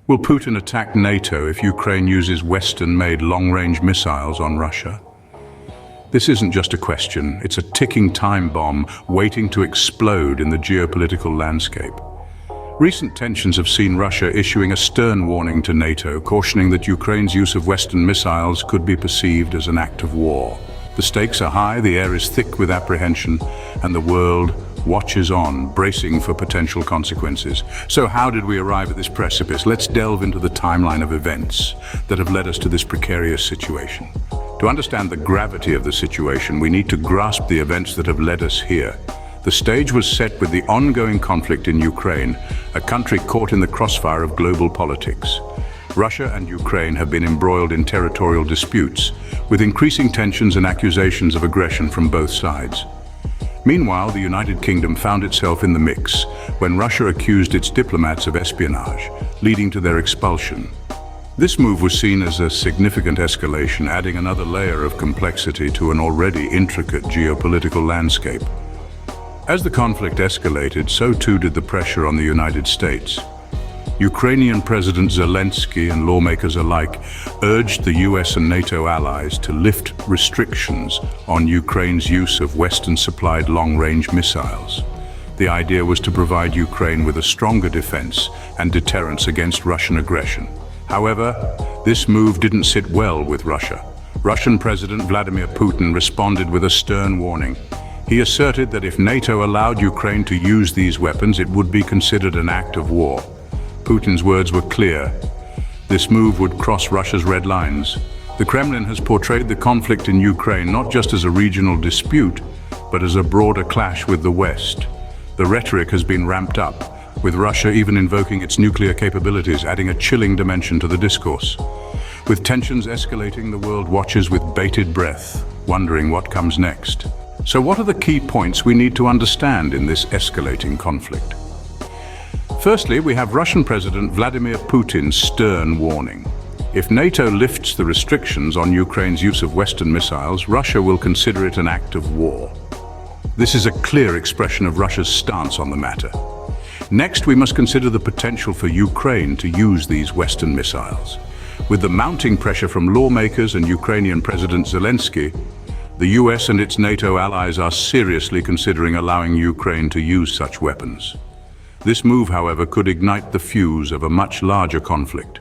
Will Putin attack NATO if Ukraine uses Western-made long-range missiles on Russia? This isn't just a question, it's a ticking time bomb waiting to explode in the geopolitical landscape. Recent tensions have seen Russia issuing a stern warning to NATO, cautioning that Ukraine's use of Western missiles could be perceived as an act of war. The stakes are high, the air is thick with apprehension, and the world watches on, bracing for potential consequences. So how did we arrive at this precipice? Let's delve into the timeline of events that have led us to this precarious situation. To understand the gravity of the situation, we need to grasp the events that have led us here. The stage was set with the ongoing conflict in Ukraine, a country caught in the crossfire of global politics. Russia and Ukraine have been embroiled in territorial disputes, with increasing tensions and accusations of aggression from both sides. Meanwhile, the United Kingdom found itself in the mix when Russia accused its diplomats of espionage, leading to their expulsion. This move was seen as a significant escalation, adding another layer of complexity to an already intricate geopolitical landscape. As the conflict escalated, so too did the pressure on the United States. Ukrainian President Zelensky and lawmakers alike urged the US and NATO allies to lift restrictions on Ukraine's use of Western-supplied long-range missiles. The idea was to provide Ukraine with a stronger defense and deterrence against Russian aggression. However, this move didn't sit well with Russia. Russian President Vladimir Putin responded with a stern warning. He asserted that if NATO allowed Ukraine to use these weapons, it would be considered an act of war. Putin's words were clear. This move would cross Russia's red lines. The Kremlin has portrayed the conflict in Ukraine not just as a regional dispute, but as a broader clash with the West. The rhetoric has been ramped up, with Russia even invoking its nuclear capabilities, adding a chilling dimension to the discourse. With tensions escalating, the world watches with bated breath, wondering what comes next. So what are the key points we need to understand in this escalating conflict? Firstly, we have Russian President Vladimir Putin's stern warning. If NATO lifts the restrictions on Ukraine's use of Western missiles, Russia will consider it an act of war. This is a clear expression of Russia's stance on the matter. Next, we must consider the potential for Ukraine to use these Western missiles. With the mounting pressure from lawmakers and Ukrainian President Zelensky, the US and its NATO allies are seriously considering allowing Ukraine to use such weapons. This move, however, could ignite the fuse of a much larger conflict.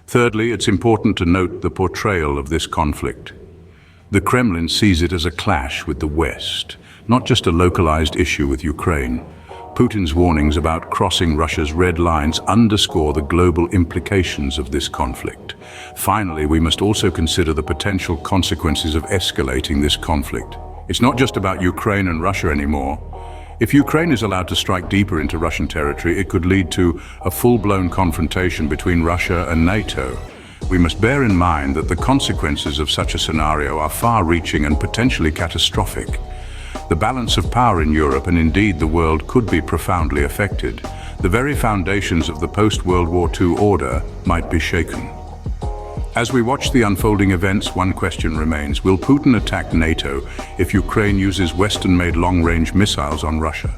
Thirdly, it's important to note the portrayal of this conflict. The Kremlin sees it as a clash with the West, not just a localized issue with Ukraine. Putin's warnings about crossing Russia's red lines underscore the global implications of this conflict. Finally, we must also consider the potential consequences of escalating this conflict. It's not just about Ukraine and Russia anymore. If Ukraine is allowed to strike deeper into Russian territory, it could lead to a full-blown confrontation between Russia and NATO. We must bear in mind that the consequences of such a scenario are far-reaching and potentially catastrophic. The balance of power in Europe and indeed the world could be profoundly affected. The very foundations of the post-World War II order might be shaken. As we watch the unfolding events, one question remains: will Putin attack NATO if Ukraine uses Western-made long-range missiles on Russia?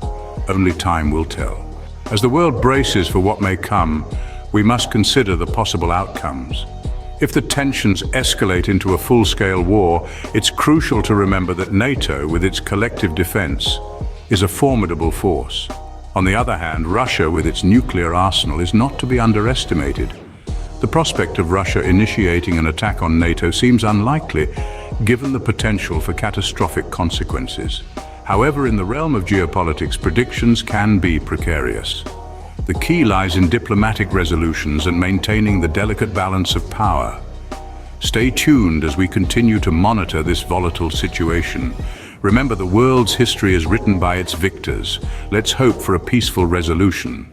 Only time will tell. As the world braces for what may come, we must consider the possible outcomes. If the tensions escalate into a full-scale war, it's crucial to remember that NATO, with its collective defense, is a formidable force. On the other hand, Russia, with its nuclear arsenal, is not to be underestimated. The prospect of Russia initiating an attack on NATO seems unlikely, given the potential for catastrophic consequences. However, in the realm of geopolitics, predictions can be precarious. The key lies in diplomatic resolutions and maintaining the delicate balance of power. Stay tuned as we continue to monitor this volatile situation. Remember, the world's history is written by its victors. Let's hope for a peaceful resolution.